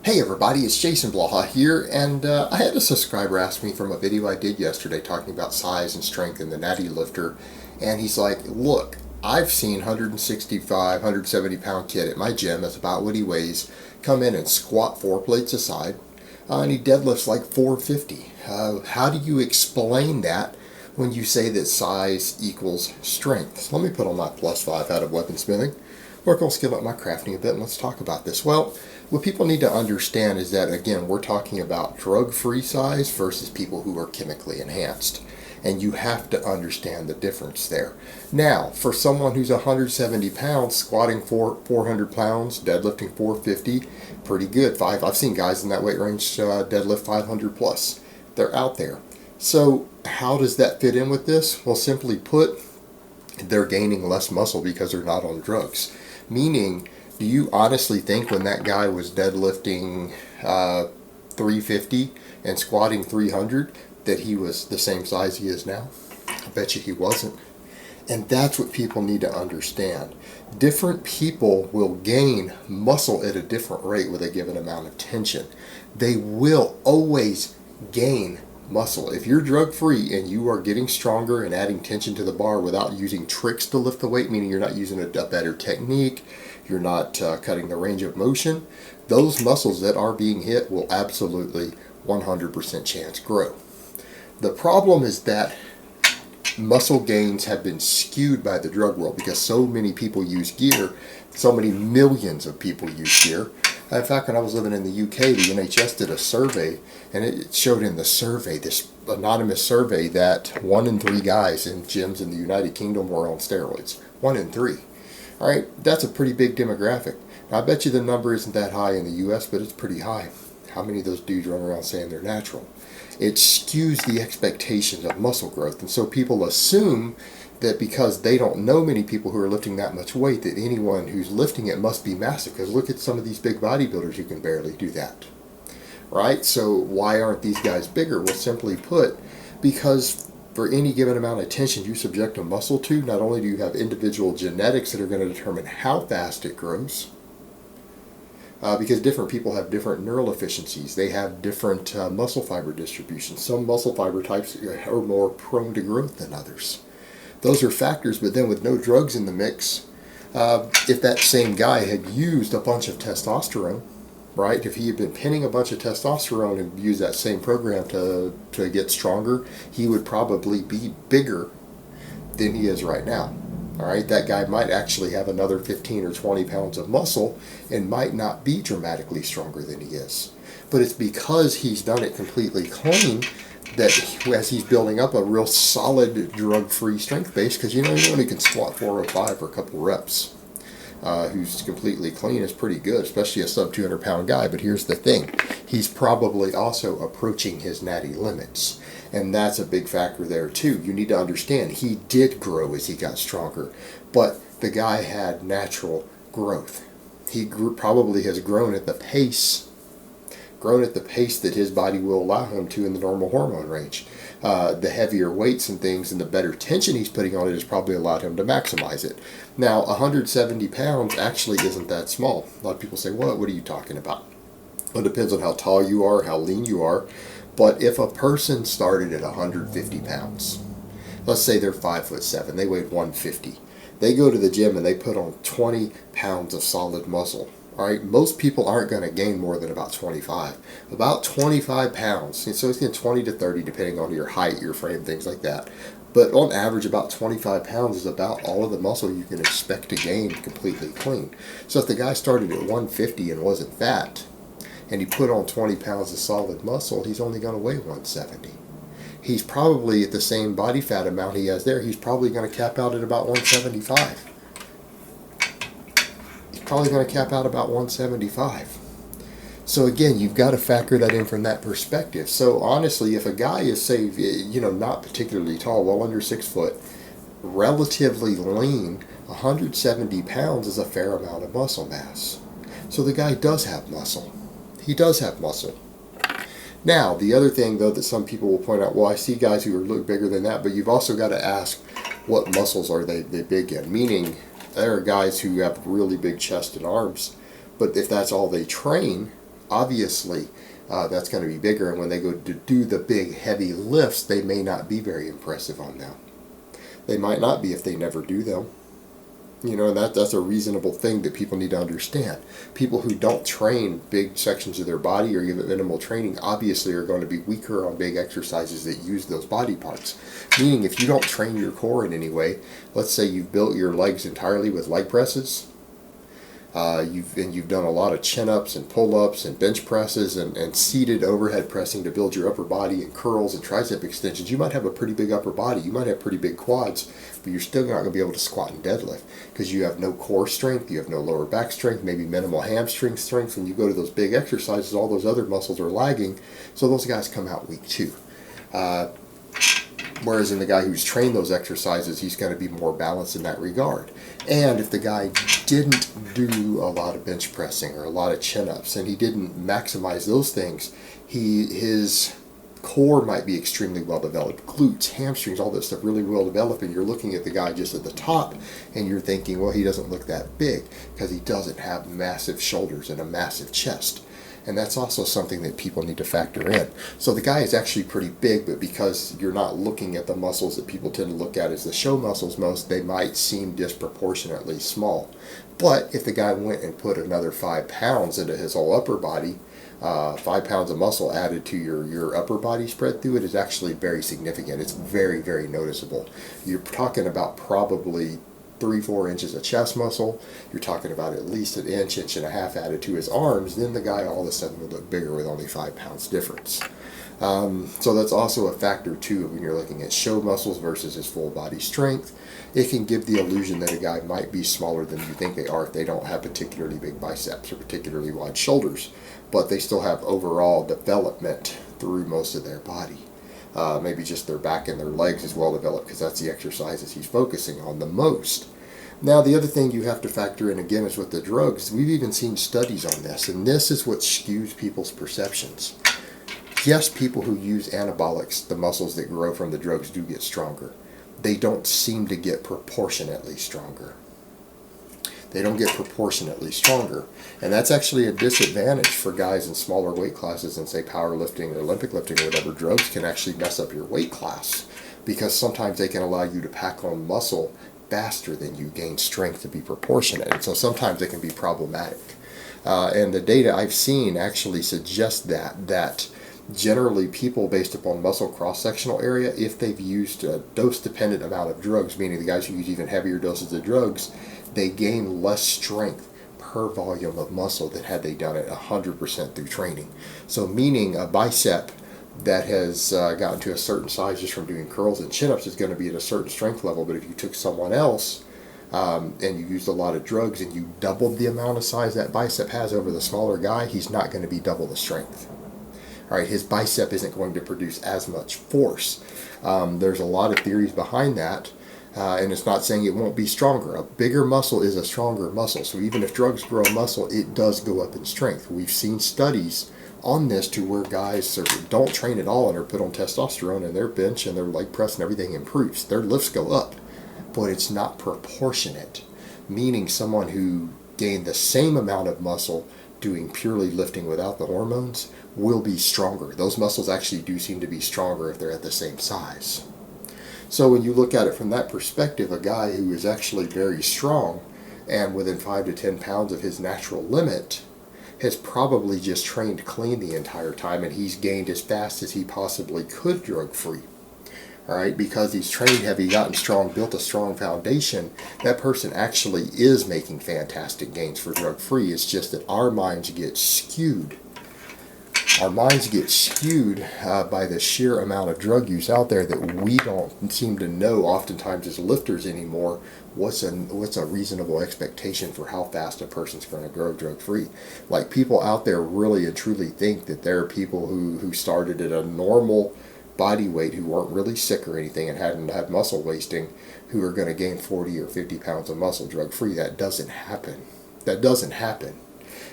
Hey everybody, it's Jason Blaha here, and I had a subscriber ask me from a video I did yesterday talking about size and strength in the Natty Lifter, and he's like, look, I've seen 165, 170 pound kid at my gym, that's about what he weighs, come in and squat 4 plates aside, and he deadlifts like 450. How do you explain that when you say that size equals strength? So let me put on my +5 out of weaponsmithing, work on skill up my crafting a bit, and let's talk about this. Well, what people need to understand is that, again, we're talking about drug-free size versus people who are chemically enhanced. And you have to understand the difference there. Now, for someone who's 170 pounds, squatting 400 pounds, deadlifting 450, pretty good. I've seen guys in that weight range deadlift 500 plus. They're out there. So how does that fit in with this? Well, simply put, they're gaining less muscle because they're not on drugs. Meaning, do you honestly think when that guy was deadlifting 350 and squatting 300 that he was the same size he is now? I bet you he wasn't. And that's what people need to understand. Different people will gain muscle at a different rate with a given amount of tension. They will always gain muscle. If you're drug free and you are getting stronger and adding tension to the bar without using tricks to lift the weight, meaning you're not using a better technique, you're not cutting the range of motion, those muscles that are being hit will absolutely 100% chance grow. The problem is that muscle gains have been skewed by the drug world because so many people use gear, so many millions of people use gear. In fact, when I was living in the UK, the NHS did a survey, and it showed in the survey, this anonymous survey, that 1 in 3 guys in gyms in the United Kingdom were on steroids. 1 in 3. All right, that's a pretty big demographic. Now, I bet you the number isn't that high in the US, but it's pretty high. How many of those dudes run around saying they're natural? It skews the expectations of muscle growth, and so people assume that because they don't know many people who are lifting that much weight, that anyone who's lifting it must be massive. Because look at some of these big bodybuilders who can barely do that, right? So why aren't these guys bigger? Well, simply put, because for any given amount of tension you subject a muscle to, not only do you have individual genetics that are going to determine how fast it grows, because different people have different neural efficiencies. They have different muscle fiber distributions. Some muscle fiber types are more prone to growth than others. Those are factors, but then with no drugs in the mix, if that same guy had used a bunch of testosterone, right? If he had been pinning a bunch of testosterone and used that same program to get stronger, he would probably be bigger than he is right now. All right, that guy might actually have another 15 or 20 pounds of muscle and might not be dramatically stronger than he is. But it's because he's done it completely clean that as he's building up a real solid drug-free strength base, because anyone who can squat 405 for a couple reps, who's completely clean, is pretty good, especially a sub 200 pound guy. But here's the thing, he's probably also approaching his natty limits, and that's a big factor there too. You need to understand he did grow as he got stronger, but the guy had natural growth. He probably has grown at the pace that his body will allow him to in the normal hormone range. The heavier weights and things and the better tension he's putting on it has probably allowed him to maximize it. Now, 170 pounds actually isn't that small. A lot of people say, what are you talking about? Well, it depends on how tall you are, how lean you are. But if a person started at 150 pounds, let's say they're 5'7", they weighed 150. They go to the gym and they put on 20 pounds of solid muscle. All right, most people aren't going to gain more than about 25. About 25 pounds. And so it's 20 to 30 depending on your height, your frame, things like that. But on average, about 25 pounds is about all of the muscle you can expect to gain completely clean. So if the guy started at 150 and wasn't fat, and he put on 20 pounds of solid muscle, he's only going to weigh 170. He's probably at the same body fat amount he has there, he's probably going to cap out at about 175. Probably going to cap out about 175. So again, you've got to factor that in from that perspective. So honestly, if a guy is, say, not particularly tall, well under 6 foot, relatively lean, 170 pounds is a fair amount of muscle mass. So the guy does have muscle. He does have muscle. Now, the other thing, though, that some people will point out, well, I see guys who look bigger than that, but you've also got to ask what muscles are they big in, meaning there are guys who have really big chest and arms, but if that's all they train, Obviously, that's going to be bigger, and when they go to do the big heavy lifts, they may not be very impressive on them. They might not be if they never do them. You know, and that's a reasonable thing that people need to understand. People who don't train big sections of their body or give it minimal training obviously are going to be weaker on big exercises that use those body parts. Meaning, if you don't train your core in any way, let's say you've built your legs entirely with leg presses, you've done a lot of chin-ups and pull-ups and bench presses and seated overhead pressing to build your upper body and curls and tricep extensions. You might have a pretty big upper body. You might have pretty big quads, but you're still not going to be able to squat and deadlift because you have no core strength, you have no lower back strength, maybe minimal hamstring strength. When you go to those big exercises, all those other muscles are lagging, so those guys come out weak too. Whereas in the guy who's trained those exercises, he's going to be more balanced in that regard. And if the guy didn't do a lot of bench pressing or a lot of chin-ups and he didn't maximize those things, his core might be extremely well developed. Glutes, hamstrings, all this stuff really well developed, and you're looking at the guy just at the top and you're thinking, well, he doesn't look that big because he doesn't have massive shoulders and a massive chest. And that's also something that people need to factor in. So the guy is actually pretty big, but because you're not looking at the muscles that people tend to look at as the show muscles most, they might seem disproportionately small. But if the guy went and put another 5 pounds into his whole upper body, 5 pounds of muscle added to your upper body spread through it is actually very significant. It's very, very noticeable. You're talking about probably 3-4 inches of chest muscle. You're talking about at least an inch and a half added to his arms. Then the guy all of a sudden would look bigger with only 5 pounds difference. So that's also a factor too when you're looking at show muscles versus his full body strength. It can give the illusion that a guy might be smaller than you think they are if they don't have particularly big biceps or particularly wide shoulders, but they still have overall development through most of their body. Maybe just their back and their legs is well developed because that's the exercises he's focusing on the most. Now, the other thing you have to factor in again is with the drugs. We've even seen studies on this, and this is what skews people's perceptions. Yes, people who use anabolics, the muscles that grow from the drugs, do get stronger. They don't seem to get proportionately stronger. They don't get proportionately stronger. And that's actually a disadvantage for guys in smaller weight classes in, say, powerlifting or Olympic lifting or whatever. Drugs can actually mess up your weight class because sometimes they can allow you to pack on muscle faster than you gain strength to be proportionate. And so sometimes they can be problematic. And the data I've seen actually suggests that generally people based upon muscle cross-sectional area, if they've used a dose-dependent amount of drugs, meaning the guys who use even heavier doses of drugs, they gain less strength per volume of muscle than had they done it 100% through training. So meaning a bicep that has gotten to a certain size just from doing curls and chin-ups is going to be at a certain strength level, but if you took someone else and you used a lot of drugs and you doubled the amount of size that bicep has over the smaller guy, he's not going to be double the strength. All right, his bicep isn't going to produce as much force. There's a lot of theories behind that, and it's not saying it won't be stronger. A bigger muscle is a stronger muscle, so even if drugs grow muscle, it does go up in strength. We've seen studies on this to where guys don't train at all and are put on testosterone, and their bench and their leg press and everything improves. Their lifts go up, but it's not proportionate, meaning someone who gained the same amount of muscle doing purely lifting without the hormones will be stronger. Those muscles actually do seem to be stronger if they're at the same size. So when you look at it from that perspective, a guy who is actually very strong and within 5 to 10 pounds of his natural limit has probably just trained clean the entire time, and he's gained as fast as he possibly could drug-free. All right, because he's trained heavy, gotten strong, built a strong foundation, that person actually is making fantastic gains for drug-free. It's just that our minds get skewed. Our minds get skewed by the sheer amount of drug use out there that we don't seem to know oftentimes as lifters anymore what's a reasonable expectation for how fast a person's going to grow drug-free. Like, people out there really and truly think that there are people who started at a normal body weight who weren't really sick or anything and hadn't had muscle wasting who are going to gain 40 or 50 pounds of muscle drug-free. That doesn't happen. That doesn't happen.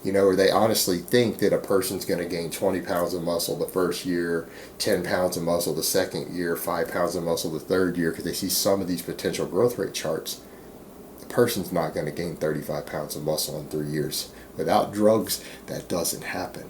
You know, or they honestly think that a person's going to gain 20 pounds of muscle the first year, 10 pounds of muscle the second year, 5 pounds of muscle the third year, because they see some of these potential growth rate charts. The person's not going to gain 35 pounds of muscle in 3 years. Without drugs, that doesn't happen.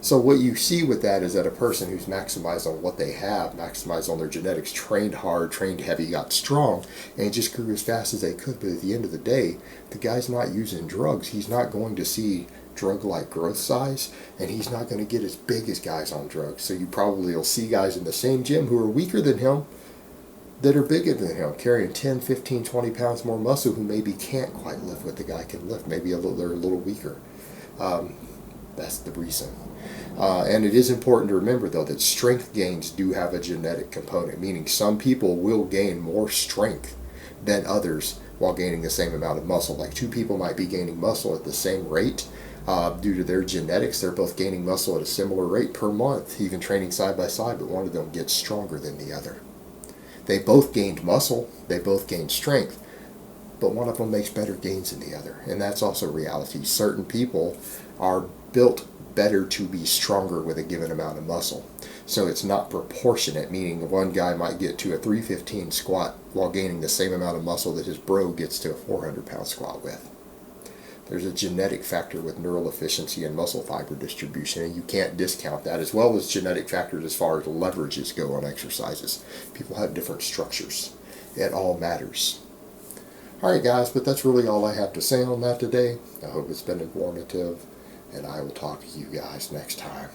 So what you see with that is that a person who's maximized on what they have, maximized on their genetics, trained hard, trained heavy, got strong, and just grew as fast as they could. But at the end of the day, the guy's not using drugs. He's not going to see drug-like growth size, and he's not going to get as big as guys on drugs. So you probably will see guys in the same gym who are weaker than him that are bigger than him, carrying 10, 15, 20 pounds more muscle, who maybe can't quite lift what the guy can lift. Maybe they're a little weaker. That's the reason. And it is important to remember, though, that strength gains do have a genetic component, meaning some people will gain more strength than others while gaining the same amount of muscle. Like two people might be gaining muscle at the same rate. Due to their genetics, they're both gaining muscle at a similar rate per month, even training side by side, but one of them gets stronger than the other. They both gained muscle, they both gained strength, but one of them makes better gains than the other. And that's also reality. Certain people are built better to be stronger with a given amount of muscle. So it's not proportionate, meaning one guy might get to a 315 squat while gaining the same amount of muscle that his bro gets to a 400-pound squat with. There's a genetic factor with neural efficiency and muscle fiber distribution, and you can't discount that, as well as genetic factors as far as leverages go on exercises. People have different structures. It all matters. Alright guys, but that's really all I have to say on that today. I hope it's been informative, and I will talk to you guys next time.